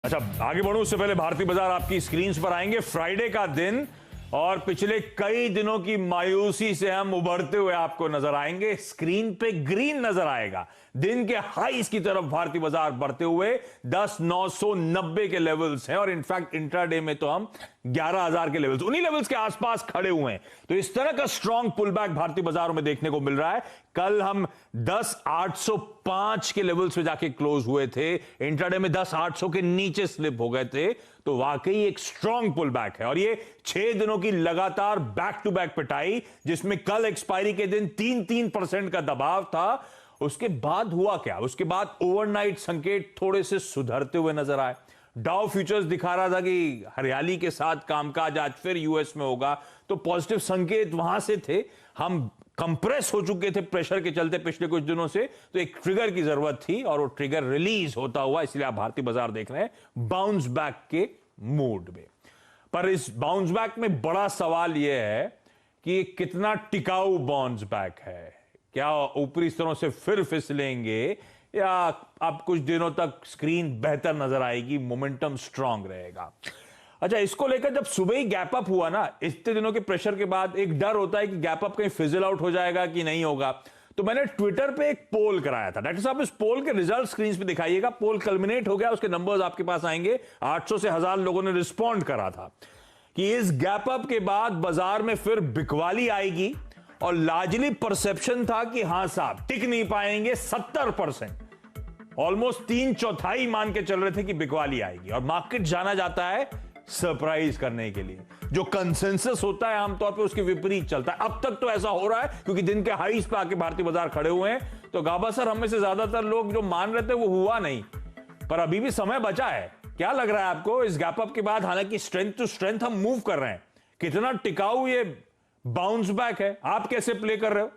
अच्छा, आगे बढ़ूं उससे पहले भारतीय बाजार आपकी स्क्रीन पर आएंगे। फ्राइडे का दिन और पिछले कई दिनों की मायूसी से हम उभरते हुए आपको नजर आएंगे। स्क्रीन पे ग्रीन नजर आएगा। दिन के हाईस की तरफ भारतीय बाजार बढ़ते हुए 10,990 के लेवल्स हैं और इनफैक्ट इंट्राडे में तो हम 11,000 के लेवल्स, उन्हीं लेवल्स के आसपास खड़े हुए हैं। तो इस तरह का स्ट्रॉन्ग पुल बैक भारतीय बाजारों में देखने को मिल रहा है। कल हम 10,805 के लेवल्स पे जाके क्लोज हुए थे, इंट्राडे में 10,800 के नीचे स्लिप हो गए थे। तो वाकई एक स्ट्रॉन्ग पुल बैक है और ये 6 दिनों की लगातार बैक टू बैक पिटाई, जिसमें कल एक्सपायरी के दिन 3% का दबाव था। उसके बाद हुआ क्या? उसके बाद ओवरनाइट संकेत थोड़े से सुधरते हुए नजर आए। डाउ फ्यूचर्स दिखा रहा था कि हरियाली के साथ कामकाज आज फिर यूएस में होगा, तो पॉजिटिव संकेत वहां से थे। हम कंप्रेस हो चुके थे प्रेशर के चलते पिछले कुछ दिनों से, तो एक ट्रिगर की जरूरत थी और वो ट्रिगर रिलीज होता हुआ, इसलिए आप भारतीय बाजार देख रहे हैं बाउंस बैक के मूड में। पर इस बाउंस बैक में बड़ा सवाल यह है कि कितना टिकाऊ बाउंस बैक है। क्या ऊपरी स्तरों से फिर फिसलेंगे या अब कुछ दिनों तक स्क्रीन बेहतर नजर आएगी, मोमेंटम स्ट्रांग रहेगा? अच्छा, इसको लेकर जब सुबह ही गैप अप हुआ ना, इतने दिनों के प्रेशर के बाद एक डर होता है कि गैप अप कहीं फिजल आउट हो जाएगा कि नहीं होगा। तो मैंने ट्विटर पे एक पोल कराया था। डॉक्टर साहब, इस पोल के रिजल्ट स्क्रीन पे दिखाइएगा। पोल कल्मिनेट हो गया, उसके नंबर्स आपके पास आएंगे। 800 से 1000 लोगों ने रिस्पॉन्ड करा था कि इस गैप अप के बाद बाजार में फिर बिकवाली आएगी और लार्जली परसेप्शन था कि हां साहब टिक नहीं पाएंगे। 70%, ऑलमोस्ट 3/4 मान के चल रहे थे कि बिकवाली आएगी। और मार्केट जाना जाता है सरप्राइज करने के लिए। जो कंसेंसस होता है आमतौर पे उसके विपरीत चलता है। अब तक तो ऐसा हो रहा है क्योंकि दिन के हाईस पे आके भारतीय बाजार खड़े हुए हैं। तो गाबा सर, हम में से ज्यादातर लोग जो मान रहे थे वो हुआ नहीं, पर अभी भी समय बचा है। क्या लग रहा है आपको इस गैप अप के बाद? हालांकि स्ट्रेंथ टू स्ट्रेंथ हम मूव कर रहे हैं, कितना टिकाऊ ये बाउंस बैक है? आप कैसे प्ले कर रहे हो?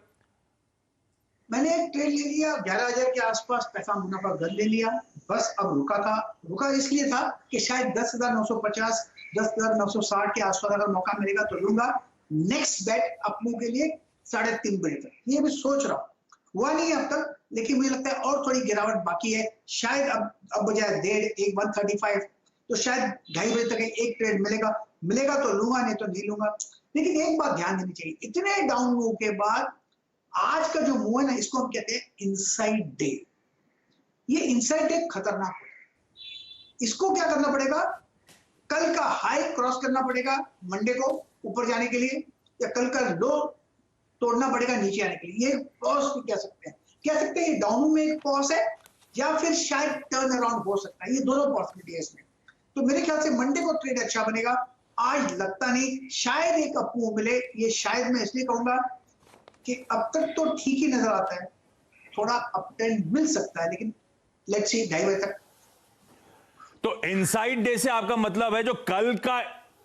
मैंने एक ट्रेड ले लिया, 11,000 के आसपास पैसा मुनाफा कर ले लिया। बस अब रुका इसलिए था कि शायद 10,950, 10,960 के आसपास अगर मौका मिलेगा तो लूंगा। नेक्स्ट बेट अपनों के लिए 3.5 बजे तक, ये भी सोच रहा हूँ। हुआ नहीं है अब तक, लेकिन मुझे लगता है और थोड़ी गिरावट बाकी है। शायद अब बजाय 1:35, तो शायद 2:30 बजे तक एक ट्रेड मिलेगा तो लूंगा, नहीं तो नहीं लूंगा। लेकिन एक बात ध्यान देनी चाहिए, इतने डाउन मूव के बाद आज का जो मूव है ना, इसको हम कहते हैं इनसाइड डे। ये इनसाइड डे खतरनाक है। इसको क्या करना पड़ेगा? कल का हाई क्रॉस करना पड़ेगा मंडे को ऊपर जाने के लिए, या कल का लो तोड़ना पड़ेगा नीचे आने के लिए। ये पॉज भी कह सकते हैं। ये डाउन में एक पॉज है या फिर शायद टर्न अराउंड हो सकता है। ये दोनों पॉसिबिलिटी है इसमें। तो मेरे ख्याल से मंडे को ट्रेड अच्छा बनेगा। आज लगता नहीं, शायद एक अप मूव मिले। ये शायद मैं इसलिए कहूंगा कि अब तक तो ठीक ही नजर आता है, थोड़ा अप ट्रेंड मिल सकता है, लेकिन लेट्स सी 2:30 बजे तक। तो इनसाइड डे से आपका मतलब है जो कल का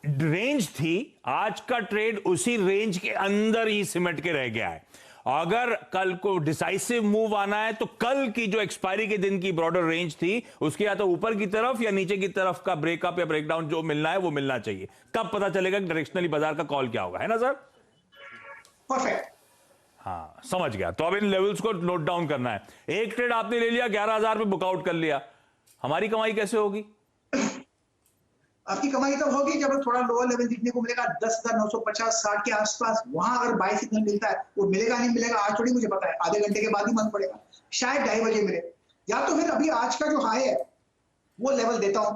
रेंज थी, आज का ट्रेड उसी रेंज के अंदर ही सिमट के रह गया है। अगर कल को डिसाइसिव मूव आना है तो कल की जो एक्सपायरी के दिन की ब्रॉडर रेंज थी, उसके या तो ऊपर की तरफ या नीचे की तरफ का ब्रेकअप या ब्रेकडाउन जो मिलना है वो मिलना चाहिए। तब पता चलेगा कि डायरेक्शनली बाजार का कॉल क्या होगा, है ना सर? परफेक्ट। हाँ, समझ गया। तो अब इन लेवल्स को नोट डाउन करना है। एक ट्रेड आपने ले लिया, 11,000 पे बुकआउट कर लिया, हमारी कमाई कैसे होगी? आपकी कमाई तब होगी जब थोड़ा लोअर लेवल दिखने को मिलेगा, 10,950, 60 के आसपास। वहां अगर बाय सिग्नल मिलता है, वो मिलेगा नहीं मिलेगा आज थोड़ी मुझे पता है, आधे घंटे के बाद ही मालूम पड़ेगा। शायद 2:30 बजे मिले, या तो फिर अभी आज का जो हाई है वो लेवल देता हूं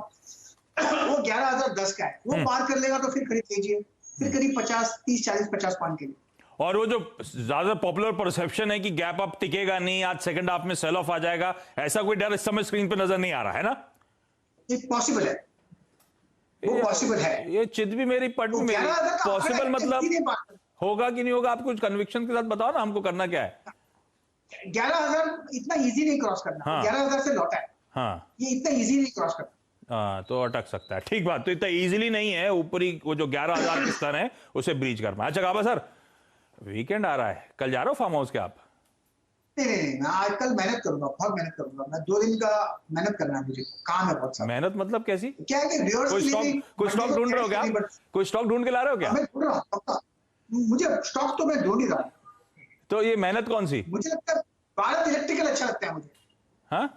वो 11,010 का है, वो पार कर लेगा तो फिर खरीद लीजिए। फिर करीब 50, 30, 40, 50 पॉइंट के लिए। और वो जो ज्यादा पॉपुलर परसेप्शन है कि गैप अप टिकेगा नहीं, आज सेकंड हाफ में सेल ऑफ आ जाएगा, ऐसा कोई डर इस समय स्क्रीन पे नजर नहीं आ रहा है ना? ये पॉसिबल है, वो पॉसिबल है। ये चित भी मेरी पट में पॉसिबल मतलब होगा कि नहीं होगा? आप कुछ कन्विक्शन के साथ बताओ ना, हमको करना क्या है? 11,000 इतना इजी नहीं क्रॉस करना। हाँ। 11,000 से लौटा है। हाँ, ये इतना इजी नहीं क्रॉस करना। हाँ, तो अटक सकता है। ठीक बात, तो इतना इजीली नहीं है ऊपरी वो जो 11,000 के स्तर है उसे ब्रीच कर पाए। अच्छा गाबा सर, वीकेंड आ रहा है, कल जा रहे हो फार्म हाउस के आप? नहीं, मैं आज कल मेहनत करूंगा, बहुत मेहनत करूंगा। मैं 2 दिन का मेहनत करना है, मुझे काम है बहुत सारा। मेहनत मतलब कैसी? क्या है कि कोई स्टॉक ढूंढ रहे हो क्या? कोई स्टॉक ढूंढ के ला रहे हो क्या? मैं ढूंढ रहा हूँ पक्का। मुझे स्टॉक तो मैं ढूंढ ही रहा हूँ। तो ये मेहनत कौन सी? मुझे लगता है भारत इलेक्ट्रिकल अच्छा लगता है मुझे। हाँ,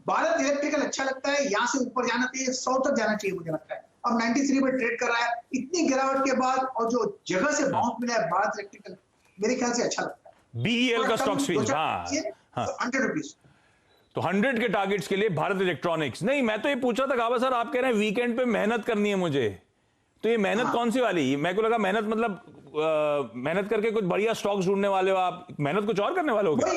भारत इलेक्ट्रिकल अच्छा लगता है, यहाँ से ऊपर जाना चाहिए, 100 तक जाना चाहिए मुझे लगता है। अब 93 में ट्रेड कर रहा है, इतनी गिरावट के बाद और जो जगह से बाउंस मिला है भारत इलेक्ट्रिकल, मेरे ख्याल से अच्छा लगता है। बीईएल का स्टॉक स्विंग, हाँ, 100 रुपीज। तो 100 के टारगेट्स के लिए भारत इलेक्ट्रॉनिक्स। नहीं, मैं तो ये पूछ रहा था गाबा सर, आप कह रहे हैं वीकेंड पे मेहनत करनी है मुझे, तो ये मेहनत कौन सी वाली? मेरे को लगा मेहनत मतलब मेहनत करके कुछ बढ़िया स्टॉक्स ढूंढने वाले हो आप, मेहनत कुछ और करने वाले हो क्या?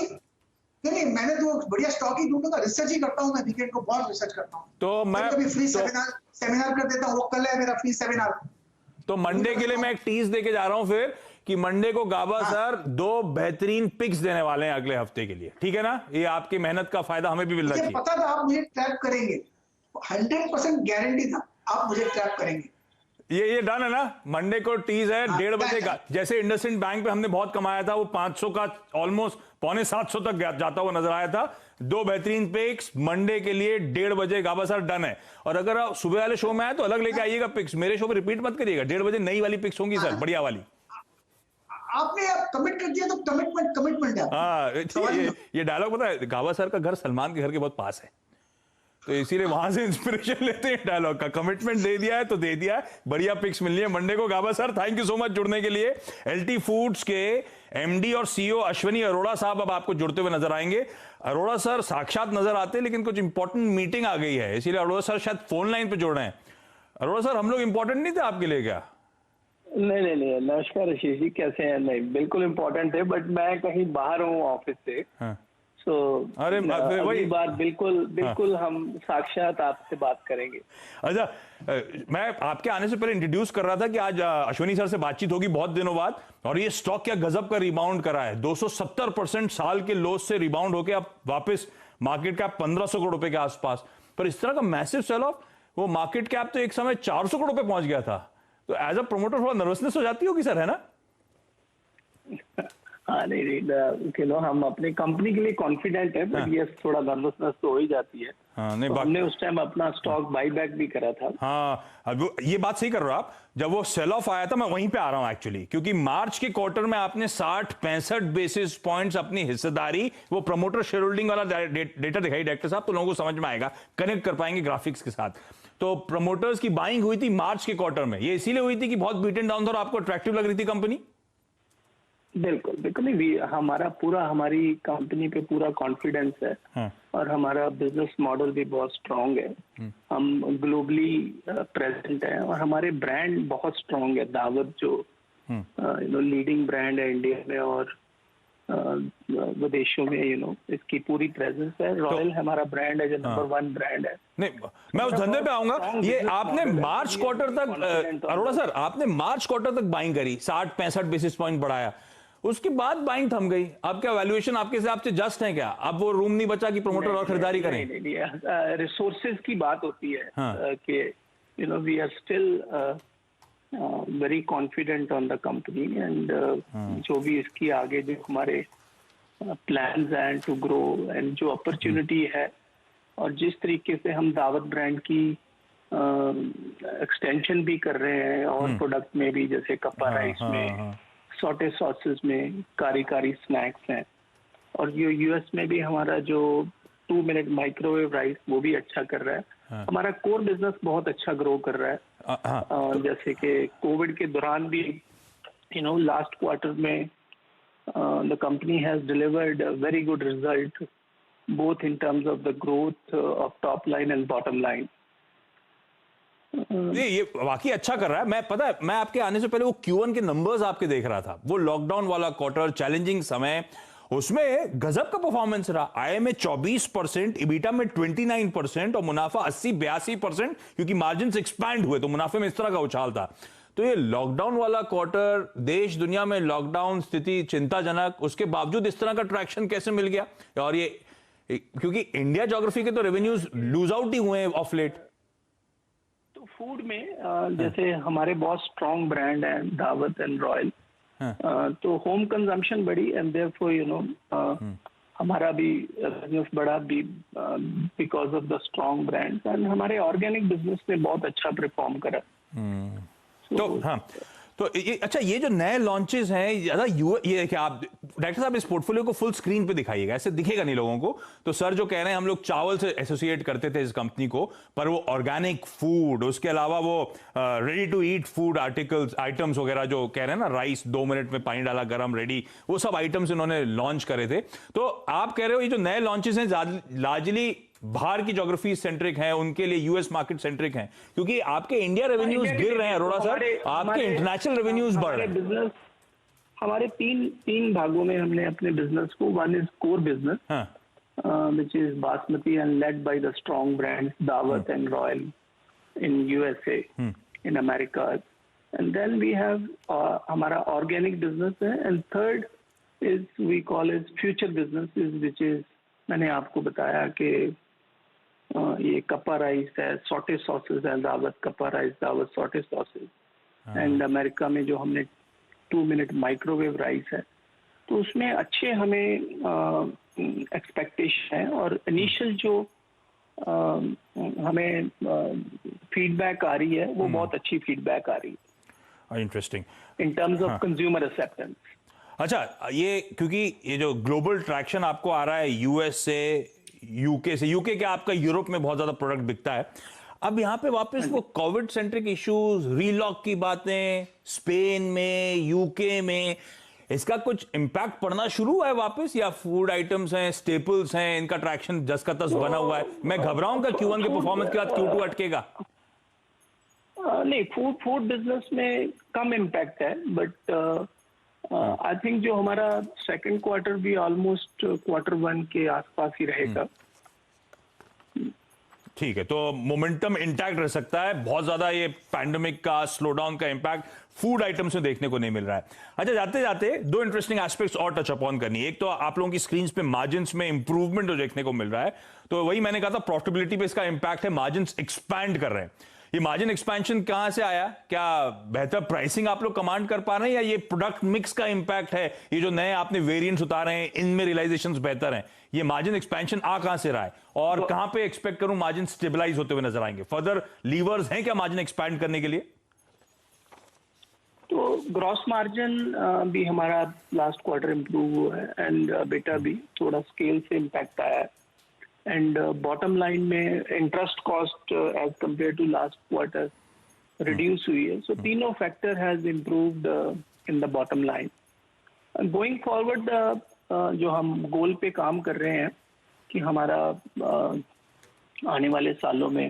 नहीं, मैंने तो बढ़िया स्टॉक ही ढूंढूंगा, रिसर्च ही करता हूँ मैं, वीकेंड को बहुत रिसर्च करता हूँ। तो मैं कभी फ्री सेमिनार कर देता हूँ, वो कल है मेरा फ्री सेमिनार। तो मंडे के लिए मैं एक टीज देके जा रहा हूं फिर, कि मंडे को गाबा सर 2 बेहतरीन पिक्स देने वाले हैं अगले हफ्ते के लिए, ठीक है ना? ये आपकी मेहनत का फायदा हमें भी मिलना चाहिए। मुझे पता था आप मुझे ट्रैप करेंगे, 100% गारंटी था आप मुझे ट्रैप करेंगे। ये डन है ना? मंडे को टीज है 1:30 बजे का। जैसे इंडसइंड बैंक पे हमने बहुत कमाया था, वो 500 का ऑलमोस्ट 650 तक जाता हुआ नजर आया था। 2 बेहतरीन पिक्स मंडे के लिए 1:30 बजे गाबा सर डन है। और अगर आप सुबह वाले शो में आए तो अलग लेके आइएगा पिक्स, मेरे शो में रिपीट मत करिएगा। 1:30 बजे नई वाली पिक्स होंगी सर, बढ़िया वाली। आपने अब कमिट कर दिया तो कमिटमेंट है। हाँ, ये डायलॉग पता है, गाबा सर का घर सलमान के घर के बहुत पास है, तो इसीलिए वहां से इंस्पिरेशन लेते हैं डायलॉग का। कमिटमेंट दे दिया है तो दे दिया है, बढ़िया पिक्स मिलनी है मंडे को। Gaba sir thank you so much जुड़ने के लिए। एलटी फूड्स के एमडी और सीईओ अश्वनी अरोड़ा साहब अब आपको जुड़ते हुए नजर आएंगे। अरोड़ा सर साक्षात नजर आते हैं, लेकिन कुछ इंपॉर्टेंट मीटिंग आ गई है, इसीलिए अरोड़ा सर शायद फोन लाइन पे जुड़ रहे हैं। अरोड़ा सर, हम लोग इंपॉर्टेंट नहीं थे आपके लिए क्या? नहीं, नमस्कार आशीष जी, कैसे हैं? नहीं, बिल्कुल इम्पोर्टेंट है, बट मैं कहीं बाहर हूँ ऑफिस से। हाँ। सो अरे अगली बार बिल्कुल हम साक्षात आपसे बात करेंगे। अच्छा, मैं आपके आने से पहले इंट्रोड्यूस कर रहा था कि आज अश्वनी सर से बातचीत होगी बहुत दिनों बाद, और ये स्टॉक क्या गजब का रिबाउंड करा है। 270% साल के लो से रिबाउंड होकर अब वापस मार्केट कैप 1500 करोड़ रुपए के आसपास। पर इस तरह का मैसिव सेल ऑफ, वो मार्केट कैप तो एक समय 400 करोड़ रुपए पहुंच गया था। तो एज अ प्रोमोटर थोड़ा नर्वसनेस हो जाती होगी सर, है ना? हाँ, नहीं, हम अपने कंपनी के लिए कॉन्फिडेंट है, बट ये थोड़ा नर्वसनेस तो हो ही जाती है। हाँ, नहीं, तो हमने उस टाइम अपना स्टॉक बाईबैक भी करा था। हाँ, अब ये बात सही कर रहे हो आप। जब वो सेल ऑफ आया था, मैं वहीं पे आ रहा हूं एक्चुअली, क्योंकि मार्च के क्वार्टर में आपने 60-65 बेसिस पॉइंट्स अपनी हिस्सेदारी, वो प्रमोटर शेयर होल्डिंग वाला डेटा दिखाई डायरेक्टर साहब, तो लोगों को समझ में आएगा, कनेक्ट कर पाएंगे ग्राफिक्स के साथ। तो प्रमोटर्स की बाइंग हुई थी मार्च के क्वार्टर में, ये इसीलिए हुई थी कि बहुत बीटन डाउन था और आपको अट्रैक्टिव लग रही थी कंपनी। बिल्कुल नहीं, हमारी कंपनी पे पूरा कॉन्फिडेंस है। हाँ। और हमारा बिजनेस मॉडल भी बहुत स्ट्रांग है। हम ग्लोबली प्रेजेंट है और हमारे ब्रांड बहुत स्ट्रांग है। दावत जो लीडिंग ब्रांड है इंडिया में और विदेशों में, इसकी पूरी प्रेजेंस है। रॉयल हमारा ब्रांड है जो नंबर 1 ब्रांड है। नहीं, मैं उस धंधे पे आऊंगा। ये आपने मार्च क्वार्टर तक, अरोड़ा सर, आपने मार्च क्वार्टर तक बाइंग करी, 60-65 बेसिस पॉइंट बढ़ाया, उसके बाद बाइंग थम गई। अब क्या वैल्यूएशन आपके हिसाब से जस्ट है क्या? अब वो रूम नहीं बचा कि प्रमोटर और खरीदारी करें? नहीं, रिसोर्सेज की बात होती है। हाँ। कि we are still very confident on the company and जो भी इसकी आगे जो हमारे प्लान्स हैं टू ग्रो एंड जो अपॉर्चुनिटी है, और जिस तरीके से हम दावत ब्रांड की एक्सटेंशन भी कर रहे हैं और प्रोडक्ट में भी, जैसे कप्पा राइस में, सॉटे सॉसेस में, कारी स्नैक्स हैं, और ये यूएस में भी हमारा जो 2 मिनट माइक्रोवेव राइस वो भी अच्छा कर रहा है। हमारा कोर बिजनेस बहुत अच्छा ग्रो कर रहा है। जैसे कि कोविड के दौरान भी लास्ट क्वार्टर में the company has delivered very good result both in terms of the growth of top line and bottom line. ये वाकई अच्छा कर रहा है। पता है, मैं आपके आने से पहले वो Q1 के नंबर्स आपके देख रहा था, वो लॉकडाउन वाला क्वार्टर, चैलेंजिंग समय, उसमें गजब का परफॉर्मेंस रहा। आय में 24%, इबिटा में 29% और मुनाफा 80-82%, क्योंकि मार्जिन एक्सपैंड हुए तो मुनाफे में इस तरह का उछाल था। तो ये लॉकडाउन वाला क्वार्टर, देश दुनिया में लॉकडाउन स्थिति चिंताजनक, उसके बावजूद इस तरह का ट्रैक्शन कैसे मिल गया? और ये क्योंकि इंडिया ज्योग्राफी के तो रेवेन्यूज लूज आउट ही हुए हैं ऑफ लेट। तो फूड में जैसे हमारे बहुत स्ट्रॉन्ग ब्रांड है दावत एंड रॉयल, तो होम कंजम्पशन बढ़ी एंड देयरफॉर हमारा भी बिजनेस बढ़ा भी because of the strong brands, and हमारे ऑर्गेनिक बिजनेस में बहुत अच्छा परफॉर्म करा। तो हाँ, तो अच्छा, ये जो नए लॉन्चेस हैं, ये क्या आप डायरेक्टर साहब इस पोर्टफोलियो को फुल स्क्रीन पे दिखाइएगा, ऐसे दिखेगा नहीं लोगों को। तो सर जो कह रहे हैं, हम लोग चावल से एसोसिएट करते थे इस कंपनी को, पर वो ऑर्गेनिक फूड, उसके अलावा वो ready to eat food items वगैरह जो कह रहे हैं ना, राइस 2 मिनट में पानी डाला गरम रेडी, वो सब आइटम्स इन्होंने लॉन्च करे थे। तो आप कह रहे हो ये जो नए लॉन्चेस हैं लार्जली बाहर की ज्योग्राफी सेंट्रिक हैं, उनके लिए यूएस मार्केट सेंट्रिक हैं, क्योंकि आपके इंडिया रेवेन्यूज गिर रहे हैं अरोड़ा सर, आपके इंटरनेशनल रेवेन्यूज बढ़ रहे हैं। बिजनेस हमारे तीन भागों में हमने अपने बिजनेस को, one is core business which is basmati and led by the strong brands Daawat and Royal in USA, in America, and then we have हमारा organic business है, and third is we call it future businesses, which is मैंने आपको बताया कि ये कपा rice है, saute sausage है, दावत कपा राइस, दावत सॉटे सॉसेज, एंड अमेरिका में जो हमने 2 मिनट माइक्रोवेव राइस है, तो उसमें अच्छे हमें एक्सपेक्टेशन है, और इनिशियल जो हमें फीडबैक आ रही है वो बहुत अच्छी फीडबैक आ रही है, interesting, in terms of consumer acceptance. अच्छा, ये क्योंकि ये जो ग्लोबल ट्रैक्शन आपको आ रहा है यूएस से, यूके से, यूके के आपका यूरोप में बहुत ज्यादा प्रोडक्ट बिकता है, अब यहाँ पे वापस वो कोविड सेंट्रिक इश्यूज, रीलॉक की बातें, स्पेन में, यूके में, इसका कुछ इंपैक्ट पड़ना शुरू हुआ है वापस, या फूड आइटम्स हैं, स्टेपल्स हैं, इनका ट्रैक्शन जस का तस बना हुआ है? मैं घबराऊंगा Q1 के परफॉर्मेंस के बाद Q2 अटकेगा। नहीं, फूड बिजनेस में कम इम्पैक्ट है, बट आई थिंक जो हमारा सेकंड क्वार्टर भी ऑलमोस्ट Q1 के आसपास ही रहेगा। ठीक है, तो मोमेंटम इंटैक्ट रह सकता है, बहुत ज्यादा ये पैंडेमिक का स्लोडाउन का इंपैक्ट फूड आइटम्स में देखने को नहीं मिल रहा है। अच्छा, जाते जाते 2 इंटरेस्टिंग एस्पेक्ट्स और टच अपॉन करनी है। एक तो आप लोगों की स्क्रीन पे मार्जिन में इंप्रूवमेंट जो देखने को मिल रहा है, तो वही मैंने कहा था प्रॉफिटेबिलिटी पे इसका इंपैक्ट है, मार्जिन एक्सपैंड कर रहे हैं। ये मार्जिन एक्सपेंशन कहां से आया? क्या बेहतर प्राइसिंग आप लोग कमांड कर पा रहे हैं, या ये प्रोडक्ट मिक्स का इंपैक्ट है? ये जो नए आपने वेरिएंट्स उतारे हैं, इनमें रियलाइजेशंस बेहतर हैं, ये मार्जिन एक्सपेंशन आ कहां से रहा है, और कहां पे एक्सपेक्ट करूं मार्जिन स्टेबलाइज होते हुए नजर आएंगे? फर्दर लीवर्स हैं क्या मार्जिन एक्सपैंड करने के लिए? तो ग्रॉस मार्जिन भी हमारा लास्ट क्वार्टर इंप्रूव हुआ है, एंड बेटा भी थोड़ा स्केल से इम्पैक्ट आया है, एंड बॉटम लाइन में interest cost as compare to last quarter reduce हुई है। सो तीनों factor has improved in the bottom line. Going forward जो हम गोल पे काम कर रहे हैं कि हमारा आने वाले सालों में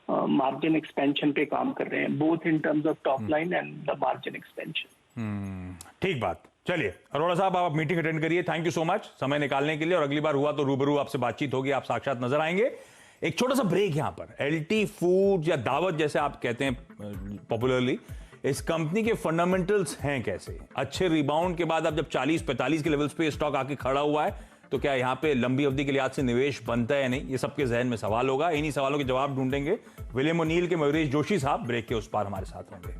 मार्जिन एक्सपेंशन पे काम कर रहे हैं, both in terms of top line and the margin expansion. ठीक बात। चलिए अरोड़ा साहब, आप मीटिंग अटेंड करिए, थैंक यू सो मच समय निकालने के लिए, और अगली बार हुआ तो रूबरू आपसे बातचीत होगी, आप साक्षात नजर आएंगे। एक छोटा सा ब्रेक यहां पर। एलटी फूड या दावत जैसे आप कहते हैं पॉपुलरली, इस कंपनी के फंडामेंटल्स हैं कैसे? अच्छे रिबाउंड के बाद अब जब 40-45 के लेवल्स पे स्टॉक आके खड़ा हुआ है, तो क्या यहां पे लंबी अवधि के लिहाज से निवेश बनता है या नहीं, ये सबके जहन में सवाल होगा। इन्हीं सवालों के जवाब ढूंढेंगे विलियम ओनील के मयूरेश जोशी साहब ब्रेक के उस पार हमारे साथ होंगे।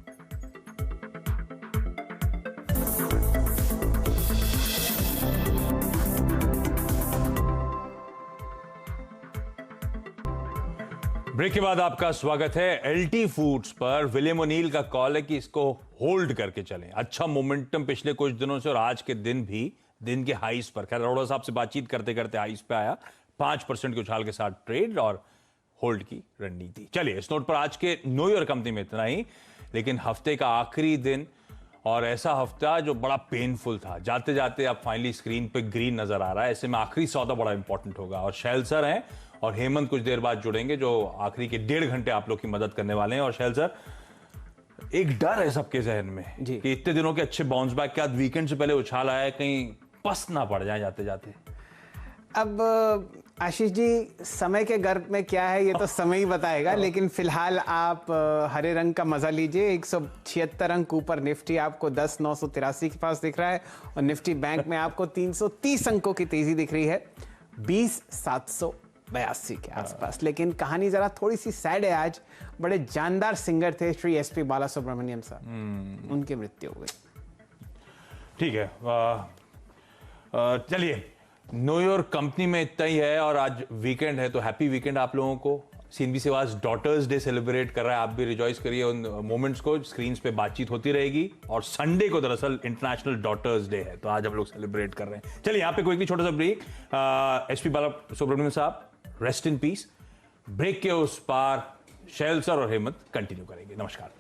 ब्रेक के बाद आपका स्वागत है। एलटी फूड्स पर विलियम ओनील का कॉल है कि इसको होल्ड करके चलें। अच्छा मोमेंटम पिछले कुछ दिनों से, और आज के दिन भी दिन के हाईस पर, खैर अरोड़ा साहब से बातचीत करते करते हाईस पे आया, 5% के उछाल के साथ ट्रेड और होल्ड की रणनीति। चलिए इस नोट पर आज के नो ईयर कंपनी में इतना ही, लेकिन हफ्ते का आखिरी दिन और ऐसा हफ्ता जो बड़ा पेनफुल था, जाते जाते अब फाइनली स्क्रीन पे ग्रीन नजर आ रहा है। ऐसे में आखिरी सौदा बड़ा इंपॉर्टेंट होगा, और शैल सर हैं और हेमंत कुछ देर बाद जुड़ेंगे, जो आखिरी के 1.5 घंटे आप लोग की मदद करने वाले हैं। और शैल सर, एक डर है सबके जहन में कि इतने दिनों के अच्छे बाउंस बैक के बाद वीकेंड से पहले उछाल आया, कहीं पस ना पड़ जाए जाते जाते। अब आशीष जी, समय के गर्भ में क्या है ये तो समय ही बताएगा, लेकिन फिलहाल आप हरे रंग का मजा लीजिए। 176 अंक ऊपर निफ्टी आपको 10,983 के पास दिख रहा है, और निफ्टी बैंक में आपको 330 अंकों की तेजी दिख रही है 20,782 के आसपास। लेकिन कहानी जरा थोड़ी सी सैड है आज। बड़े जानदार सिंगर थे श्री SP बालासुब्रमण्यम साहब, उनकी मृत्यु हो गई। ठीक है, चलिए न्यू ईयर कंपनी में इतना ही है, और आज वीकेंड है, तो हैप्पी वीकेंड आप लोगों को। सीएनबीसी आज डॉटर्स डे सेलिब्रेट कर रहा है, आप भी रिजॉइस करिए उन मोमेंट्स को, स्क्रीन्स पे बातचीत होती रहेगी। और संडे को दरअसल इंटरनेशनल डॉटर्स डे है, तो आज हम लोग सेलिब्रेट कर रहे हैं। चलिए यहाँ पे कोई छोटा सा ब्रेक। एसपी बाला सुब्रमण्यम साहब, रेस्ट इन पीस। ब्रेक के उस पार शैल सर और हेमंत कंटिन्यू करेंगे। नमस्कार।